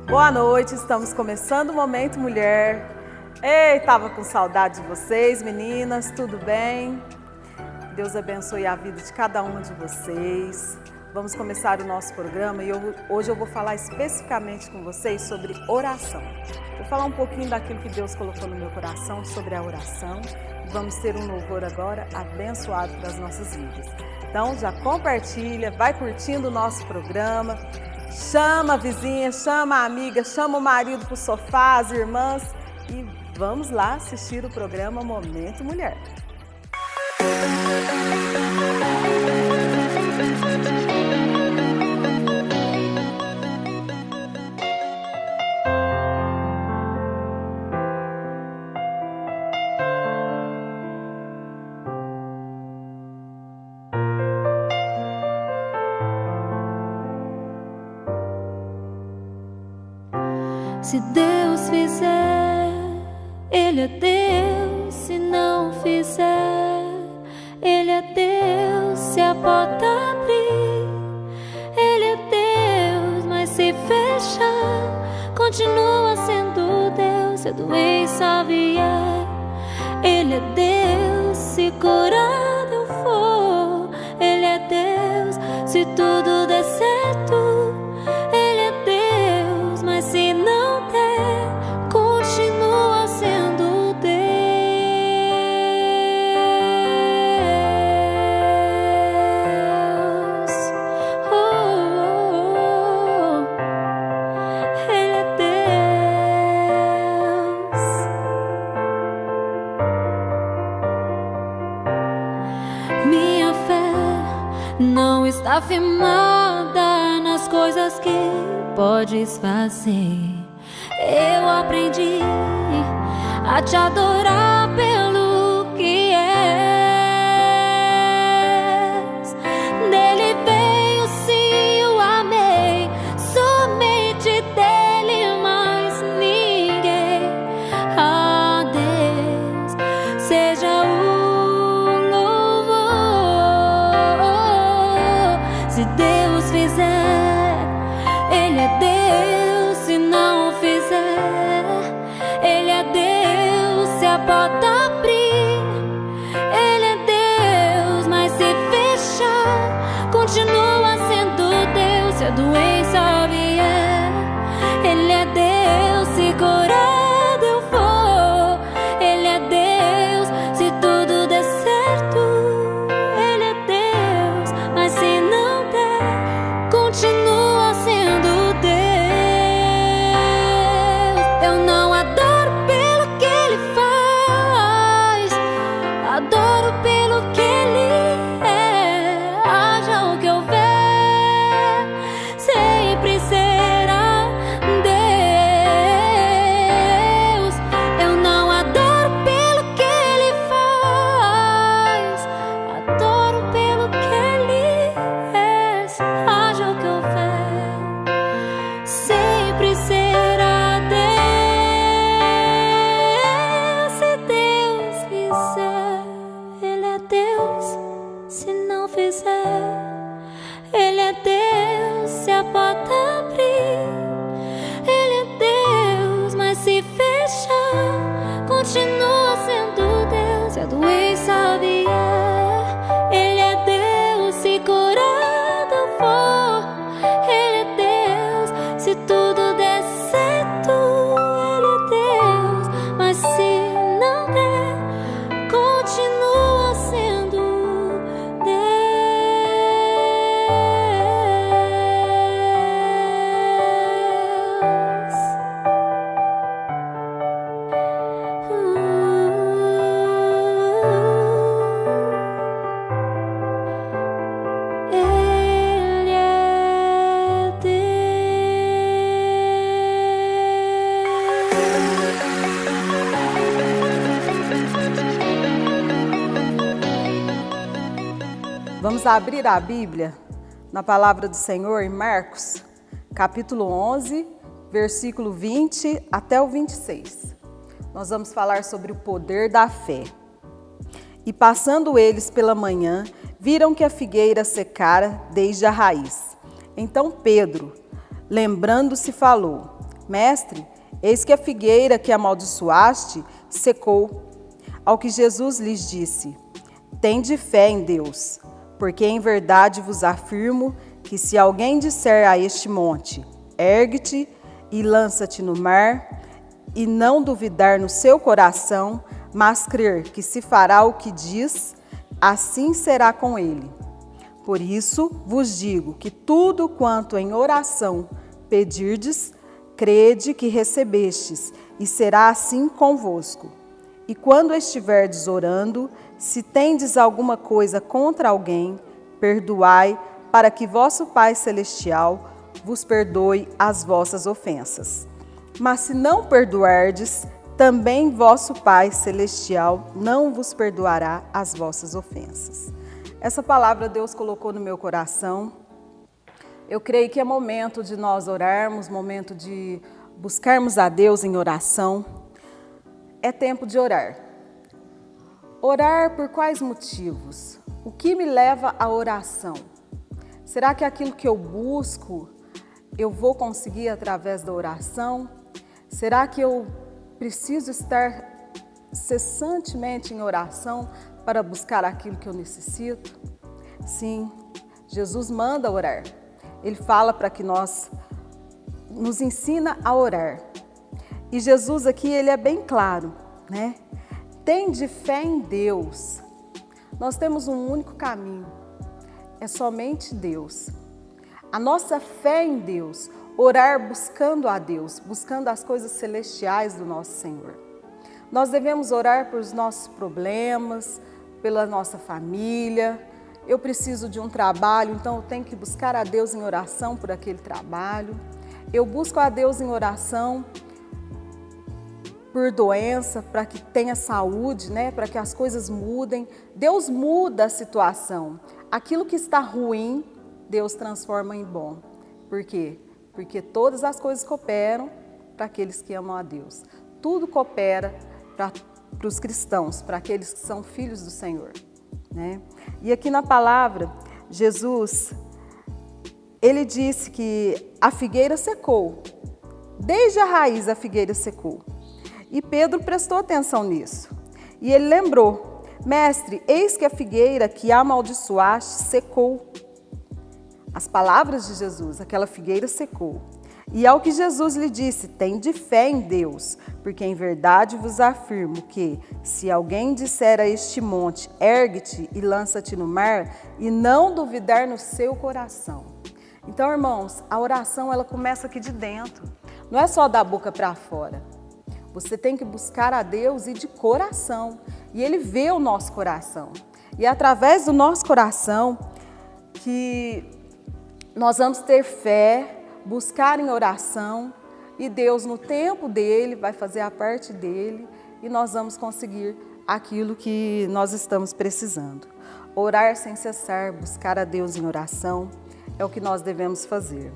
Boa noite, estamos começando o Momento Mulher. Ei, estava com saudade de vocês, meninas, tudo bem? Deus abençoe a vida de cada uma de vocês. Vamos começar o nosso programa e hoje eu vou falar especificamente com vocês sobre oração. Vou falar um pouquinho daquilo que Deus colocou no meu coração sobre a oração. Vamos ter um louvor agora abençoado para as nossas vidas. Então já compartilha, vai curtindo o nosso programa. Chama a vizinha, chama a amiga, chama o marido para o sofá, as irmãs e vamos lá assistir o programa Momento Mulher. Se Deus fizer, Ele é Deus. Se não fizer, Ele é Deus. Se a porta abrir, Ele é Deus. Mas se fechar, continua sendo Deus. Se a doença vier, Ele é Deus. Se curado eu for, Ele é Deus. Se tudo der certo, Ele é Deus. Mas se não der, continua sendo Deus. Ele é Deus. Minha fé não está firmada nas coisas que podes fazer. Eu aprendi a te adorar pelo que és. Dele veio, sim, eu amei. Somente dele, mais ninguém. A Deus seja o louvor. Se Deus fizer, Ele é Deus. Se não fizer, Ele é Deus. Se a porta abrir, Ele é Deus. Mas se fechar, continua sendo Deus. Se a doença vier, Ele é Deus. Se curado eu for, Ele é Deus. Se tudo der certo, Ele é Deus. Mas se não der, continua sendo Deus. Eu não adoro pelo que Ele faz, adoro pelo que Ele é. Haja o que houver, sempre será Deus. Eu não adoro pelo que Ele faz, adoro pelo que Ele é. Haja o que houver, sempre será Deus. Se Deus fizer, Ele é Deus. Se não fizer, Ele é Deus. Se a porta abrir, Ele é Deus. Mas se fechar, continua sendo Deus. Se a doença vier, Ele é Deus. Se curado eu for, Ele é Deus. Se tudo der certo, Ele é Deus. Mas se não der, continua sendo Deus. Ele é Deus. Vamos abrir a Bíblia na palavra do Senhor em Marcos, capítulo 11, versículo 20 até o 26. Nós vamos falar sobre o poder da fé. E passando eles pela manhã, viram que a figueira secara desde a raiz. Então Pedro, lembrando-se, falou: Mestre, eis que a figueira que amaldiçoaste secou. Ao que Jesus lhes disse: Tende fé em Deus, porque em verdade vos afirmo que se alguém disser a este monte, ergue-te e lança-te no mar, e não duvidar no seu coração, mas crer que se fará o que diz, assim será com ele. Por isso vos digo que tudo quanto em oração pedirdes, crede que recebestes, e será assim convosco. E quando estiverdes orando, se tendes alguma coisa contra alguém, perdoai, para que vosso Pai Celestial vos perdoe as vossas ofensas. Mas se não perdoardes, também vosso Pai Celestial não vos perdoará as vossas ofensas. Essa palavra Deus colocou no meu coração. Eu creio que é momento de nós orarmos, momento de buscarmos a Deus em oração. É tempo de orar. Orar por quais motivos? O que me leva à oração? Será que aquilo que eu busco, eu vou conseguir através da oração? Será que eu preciso estar cessantemente em oração para buscar aquilo que eu necessito? Sim, Jesus manda orar. Ele fala para que nos ensina a orar. E Jesus aqui, ele é bem claro, né? Tende fé em Deus. Nós temos um único caminho, é somente Deus. A nossa fé em Deus, orar buscando a Deus, buscando as coisas celestiais do nosso Senhor. Nós devemos orar por os nossos problemas, pela nossa família. Eu preciso de um trabalho, então eu tenho que buscar a Deus em oração por aquele trabalho. Eu busco a Deus em oração por doença, para que tenha saúde, né? Para que as coisas mudem. Deus muda a situação. Aquilo que está ruim, Deus transforma em bom. Por quê? Porque todas as coisas cooperam para aqueles que amam a Deus. Tudo coopera para os cristãos, para aqueles que são filhos do Senhor, né? E aqui na palavra, Jesus, ele disse que a figueira secou. Desde a raiz a figueira secou. E Pedro prestou atenção nisso. E ele lembrou: Mestre, eis que a figueira que amaldiçoaste secou. As palavras de Jesus, aquela figueira secou. E ao que Jesus lhe disse: Tende fé em Deus, porque em verdade vos afirmo que, se alguém disser a este monte, ergue-te e lança-te no mar, e não duvidar no seu coração. Então, irmãos, a oração ela começa aqui de dentro. Não é só da boca para fora. Você tem que buscar a Deus e de coração. E Ele vê o nosso coração. E é através do nosso coração que nós vamos ter fé, buscar em oração. E Deus, no tempo dEle, vai fazer a parte dEle. E nós vamos conseguir aquilo que nós estamos precisando. Orar sem cessar, buscar a Deus em oração, é o que nós devemos fazer.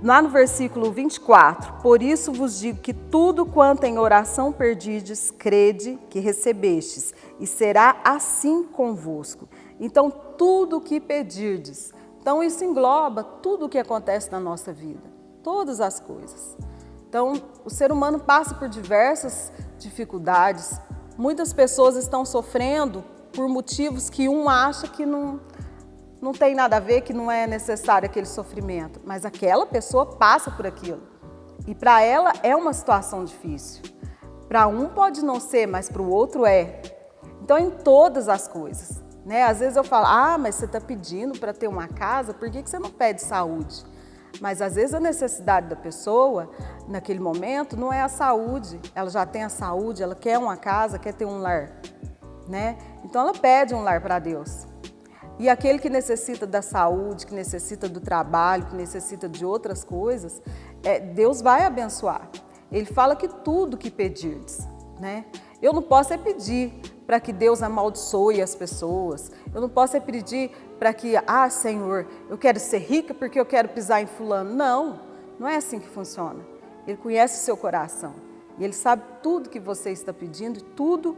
Lá no versículo 24, por isso vos digo que tudo quanto em oração perdides, crede que recebestes, e será assim convosco. Então, tudo o que pedirdes. Então, isso engloba tudo o que acontece na nossa vida, todas as coisas. Então, o ser humano passa por diversas dificuldades. Muitas pessoas estão sofrendo por motivos que um acha que não tem nada a ver, que não é necessário aquele sofrimento, mas aquela pessoa passa por aquilo. E para ela é uma situação difícil. Para um pode não ser, mas para o outro é. Então, em todas as coisas, né? Às vezes eu falo, mas você está pedindo para ter uma casa, por que você não pede saúde? Mas às vezes a necessidade da pessoa, naquele momento, não é a saúde. Ela já tem a saúde, ela quer uma casa, quer ter um lar, né? Então ela pede um lar para Deus. E aquele que necessita da saúde, que necessita do trabalho, que necessita de outras coisas, Deus vai abençoar. Ele fala que tudo que pedirdes, né? Eu não posso pedir para que Deus amaldiçoe as pessoas. Eu não posso pedir para que, Senhor, eu quero ser rica porque eu quero pisar em fulano. Não é assim que funciona. Ele conhece o seu coração. E Ele sabe tudo que você está pedindo, tudo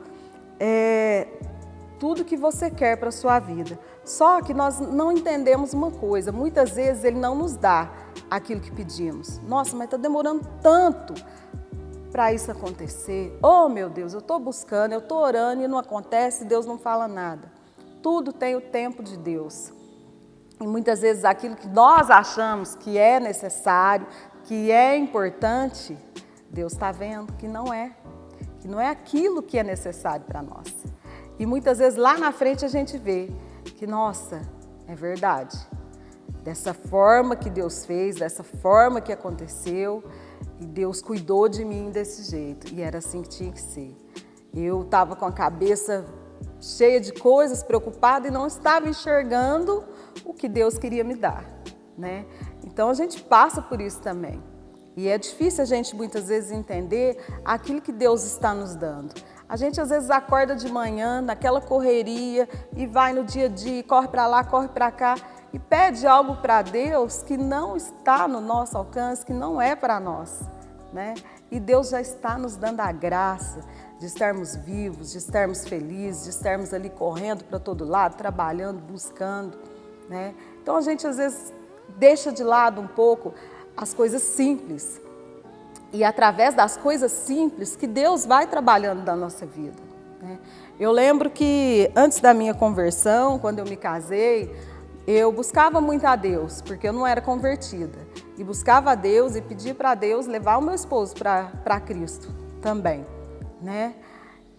tudo que você quer para a sua vida. Só que nós não entendemos uma coisa, muitas vezes Ele não nos dá aquilo que pedimos. Nossa, mas está demorando tanto para isso acontecer. Oh, meu Deus, eu estou buscando, eu estou orando e não acontece, Deus não fala nada. Tudo tem o tempo de Deus. E muitas vezes aquilo que nós achamos que é necessário, que é importante, Deus está vendo que não é aquilo que é necessário para nós. E muitas vezes lá na frente a gente vê que, nossa, é verdade. Dessa forma que Deus fez, dessa forma que aconteceu, e Deus cuidou de mim desse jeito. E era assim que tinha que ser. Eu estava com a cabeça cheia de coisas, preocupada e não estava enxergando o que Deus queria me dar, né? Então a gente passa por isso também. E é difícil a gente muitas vezes entender aquilo que Deus está nos dando. A gente às vezes acorda de manhã naquela correria e vai no dia a dia, corre para lá, corre para cá e pede algo para Deus que não está no nosso alcance, que não é para nós, né? E Deus já está nos dando a graça de estarmos vivos, de estarmos felizes, de estarmos ali correndo para todo lado, trabalhando, buscando, né? Então a gente às vezes deixa de lado um pouco as coisas simples. E através das coisas simples que Deus vai trabalhando na nossa vida, né? Eu lembro que antes da minha conversão, quando eu me casei, eu buscava muito a Deus, porque eu não era convertida. E buscava a Deus e pedia para Deus levar o meu esposo para Cristo também, né?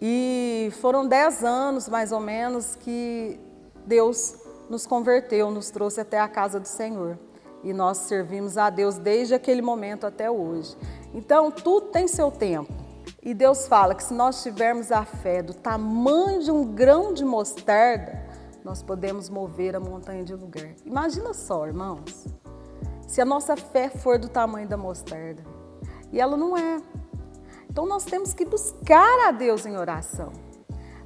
E foram 10 anos, mais ou menos, que Deus nos converteu, nos trouxe até a casa do Senhor. E nós servimos a Deus desde aquele momento até hoje. Então, tudo tem seu tempo. E Deus fala que se nós tivermos a fé do tamanho de um grão de mostarda, nós podemos mover a montanha de lugar. Imagina só, irmãos, se a nossa fé for do tamanho da mostarda. E ela não é. Então, nós temos que buscar a Deus em oração.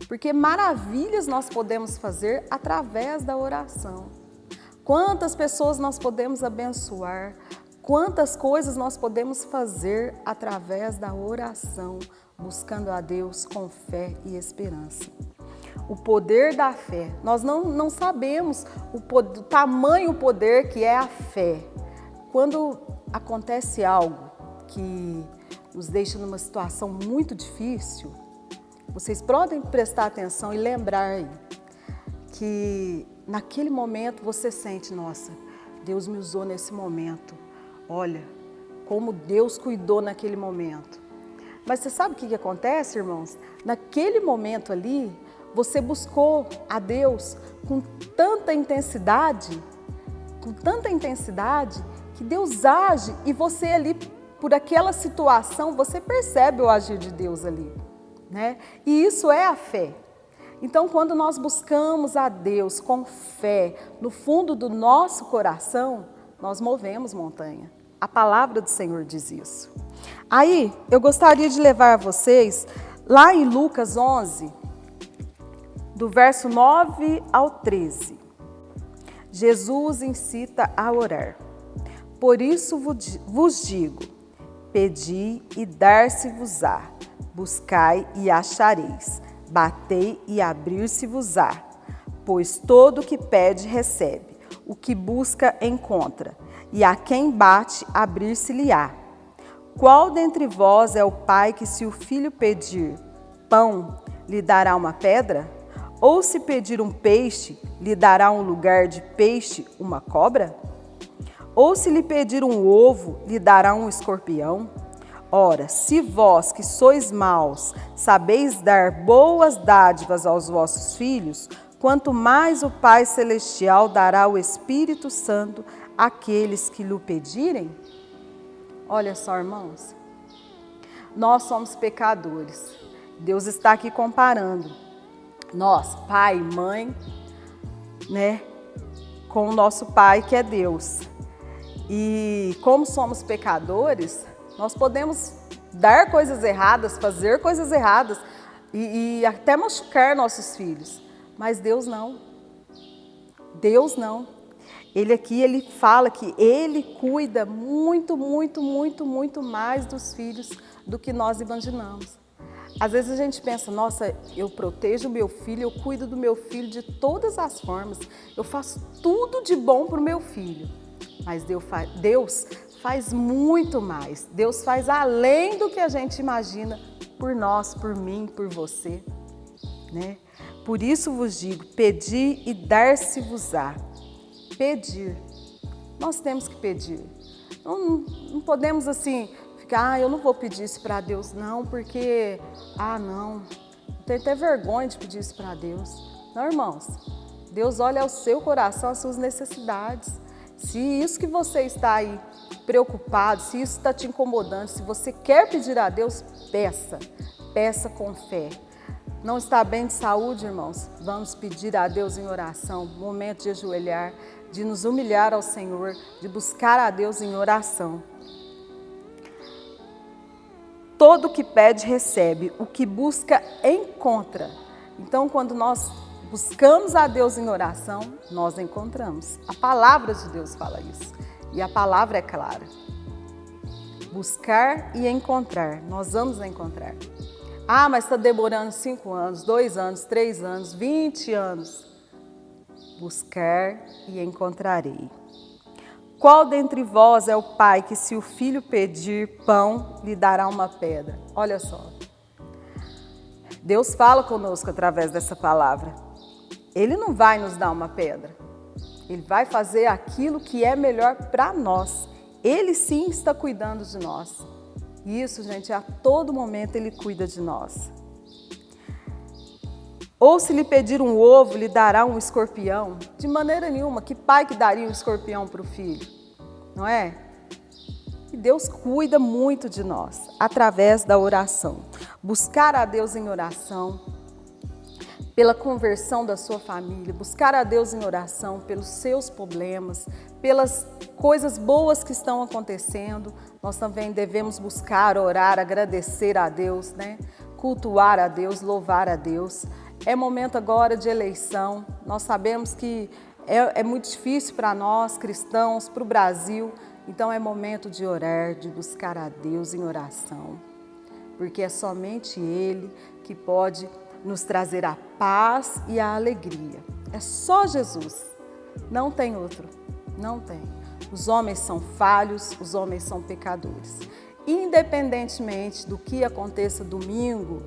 Porque maravilhas nós podemos fazer através da oração. Quantas pessoas nós podemos abençoar, quantas coisas nós podemos fazer através da oração, buscando a Deus com fé e esperança. O poder da fé, nós não sabemos o tamanho, o poder que é a fé. Quando acontece algo que nos deixa numa situação muito difícil, vocês podem prestar atenção e lembrar aí que naquele momento você sente, nossa, Deus me usou nesse momento. Olha, como Deus cuidou naquele momento. Mas você sabe o que acontece, irmãos? Naquele momento ali, você buscou a Deus com tanta intensidade, que Deus age e você ali, por aquela situação, você percebe o agir de Deus ali, né? E isso é a fé. Então, quando nós buscamos a Deus com fé, no fundo do nosso coração, nós movemos montanha. A palavra do Senhor diz isso. Aí, eu gostaria de levar vocês lá em Lucas 11, do verso 9 ao 13. Jesus incita a orar. Por isso vos digo, pedi e dar-se-vos-á, buscai e achareis. Batei e abrir-se-vos-á, pois todo o que pede recebe, o que busca encontra, e a quem bate abrir-se-lhe-á. Qual dentre vós é o pai que, se o filho pedir pão, lhe dará uma pedra? Ou se pedir um peixe, lhe dará um lugar de peixe uma cobra? Ou se lhe pedir um ovo, lhe dará um escorpião? Ora, se vós que sois maus, sabeis dar boas dádivas aos vossos filhos, quanto mais o Pai Celestial dará o Espírito Santo àqueles que lhe pedirem? Olha só, irmãos, nós somos pecadores. Deus está aqui comparando nós, pai e mãe, né, com o nosso Pai que é Deus. E como somos pecadores, nós podemos dar coisas erradas, fazer coisas erradas e até machucar nossos filhos. Mas Deus não. Deus não. Ele aqui, ele fala que ele cuida muito mais dos filhos do que nós imaginamos. Às vezes a gente pensa, nossa, eu protejo o meu filho, eu cuido do meu filho de todas as formas, eu faço tudo de bom para o meu filho. Mas Deus faz muito mais, Deus faz além do que a gente imagina por nós, por mim, por você, né? Por isso vos digo, pedi e dar-se-vos-á. Pedir, nós temos que pedir. Não podemos assim ficar, eu não vou pedir isso para Deus não, porque, não, tenho até vergonha de pedir isso para Deus. Não, irmãos, Deus olha ao seu coração, às suas necessidades. Se isso que você está aí preocupado, se isso está te incomodando, se você quer pedir a Deus, peça com fé. Não está bem de saúde, irmãos? Vamos pedir a Deus em oração, momento de ajoelhar, de nos humilhar ao Senhor, de buscar a Deus em oração. Todo o que pede, recebe. O que busca, encontra. Então, quando nós buscamos a Deus em oração, nós encontramos. A palavra de Deus fala isso. E a palavra é clara. Buscar e encontrar. Nós vamos encontrar. Mas está demorando 5 anos, 2 anos, 3 anos, 20 anos. Buscar e encontrarei. Qual dentre vós é o pai que, se o filho pedir pão, lhe dará uma pedra? Olha só. Deus fala conosco através dessa palavra. Ele não vai nos dar uma pedra. Ele vai fazer aquilo que é melhor para nós. Ele sim está cuidando de nós. E isso, gente, a todo momento Ele cuida de nós. Ou se lhe pedir um ovo, lhe dará um escorpião? De maneira nenhuma. Que pai que daria um escorpião para o filho? Não é? E Deus cuida muito de nós, através da oração. Buscar a Deus em oração, pela conversão da sua família. Buscar a Deus em oração, pelos seus problemas, pelas coisas boas que estão acontecendo. Nós também devemos buscar, orar, agradecer a Deus, né? Cultuar a Deus, louvar a Deus. É momento agora de eleição. Nós sabemos que é muito difícil para nós, cristãos, para o Brasil. Então é momento de orar, de buscar a Deus em oração. Porque é somente Ele que pode nos trazer a paz e a alegria. É só Jesus. Não tem outro. Não tem. Os homens são falhos, os homens são pecadores. Independentemente do que aconteça domingo,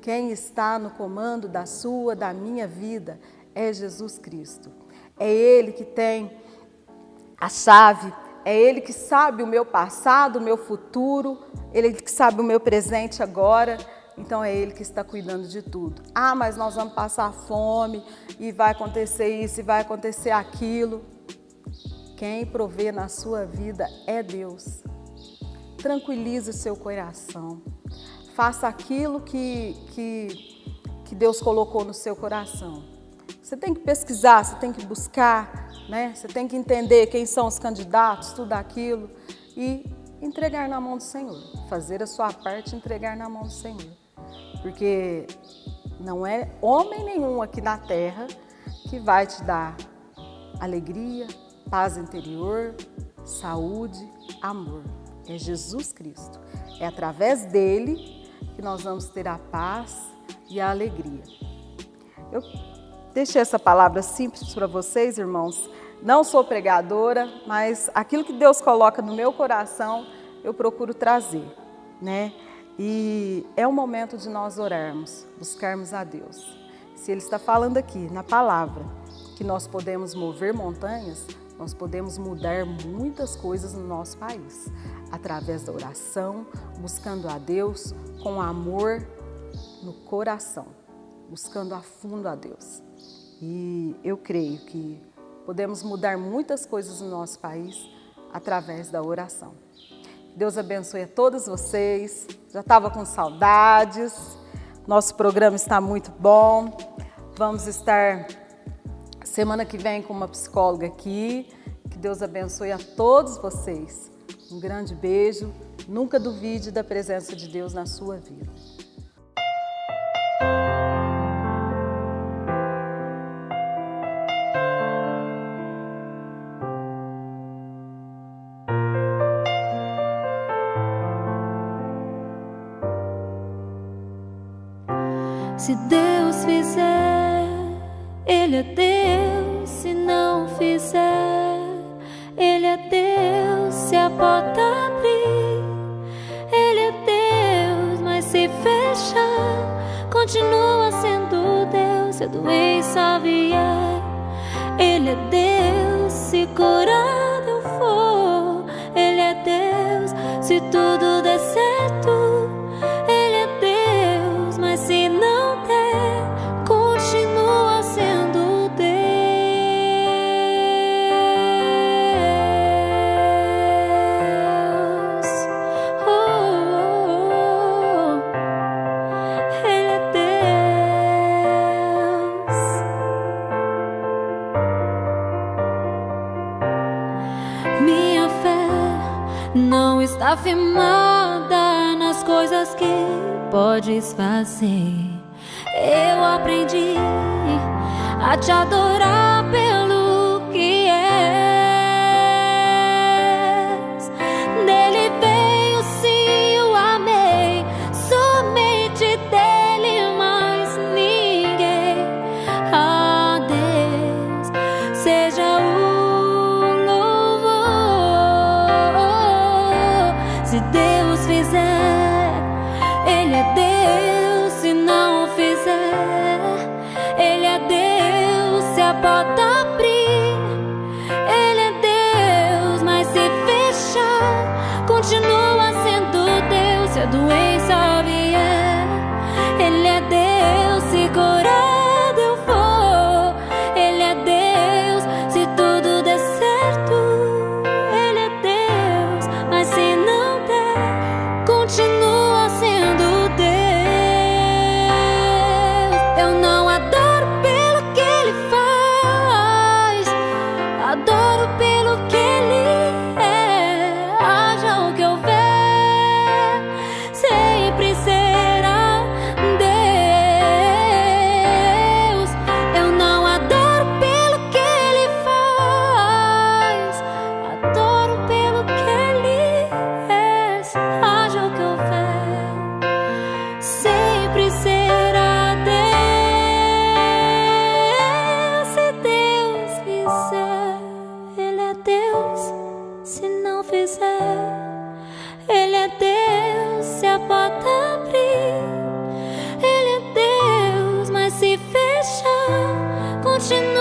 quem está no comando da sua, da minha vida, é Jesus Cristo. É Ele que tem a chave, é Ele que sabe o meu passado, o meu futuro, Ele que sabe o meu presente agora. Então é Ele que está cuidando de tudo. Mas nós vamos passar fome e vai acontecer isso e vai acontecer aquilo. Quem provê na sua vida é Deus. Tranquilize o seu coração. Faça aquilo que Deus colocou no seu coração. Você tem que pesquisar, você tem que buscar, né? Você tem que entender quem são os candidatos, tudo aquilo. E entregar na mão do Senhor. Fazer a sua parte e entregar na mão do Senhor. Porque não é homem nenhum aqui na terra que vai te dar alegria, paz interior, saúde, amor. É Jesus Cristo. É através dele que nós vamos ter a paz e a alegria. Eu deixei essa palavra simples para vocês, irmãos. Não sou pregadora, mas aquilo que Deus coloca no meu coração, eu procuro trazer, né? E é o momento de nós orarmos, buscarmos a Deus. Se Ele está falando aqui na palavra que nós podemos mover montanhas, nós podemos mudar muitas coisas no nosso país, através da oração, buscando a Deus com amor no coração, buscando a fundo a Deus. E eu creio que podemos mudar muitas coisas no nosso país através da oração. Deus abençoe a todos vocês. Já estava com saudades. Nosso programa está muito bom. Vamos estar semana que vem com uma psicóloga aqui. Que Deus abençoe a todos vocês. Um grande beijo. Nunca duvide da presença de Deus na sua vida. Se Deus fizer, Ele é Deus. Se não fizer, Ele é Deus. Se a porta abrir, Ele é Deus. Mas se fechar, continua sendo Deus. Se a doença vier, Ele é Deus. Se curado eu for, Ele é Deus. Se tudo der certo, Ele é Deus. Mas se não der, continua sendo Deus. Oh, oh, oh. Ele é Deus. Minha fé não está firmada nas coisas que podes fazer. Eu aprendi a te adorar pelo que és. Dele veio, sim, eu amei. Somente dele, mais ninguém. A Deus seja o louvor. Se Deus fizer, Ele é Deus. Se não fizer, Ele é Deus. Se a porta abrir, Ele é Deus. Mas se fechar, continua sendo Deus. Se a doença vier, Ele é Deus. Se curado eu for, Ele é Deus. Se tudo der certo, Ele é Deus. Mas se não der, continua sendo Deus. Eu não adoro pelo que Ele faz, adoro pelo que Ele é. Haja o que houver, sempre será Deus. Eu não adoro pelo que Ele faz, adoro pelo que Ele é. Haja o que houver, sempre será Deus. Se Deus fizer, Ele é Deus. Se não fizer, Ele é Deus. Se a porta abrir, Ele é Deus. Mas se fechar, continua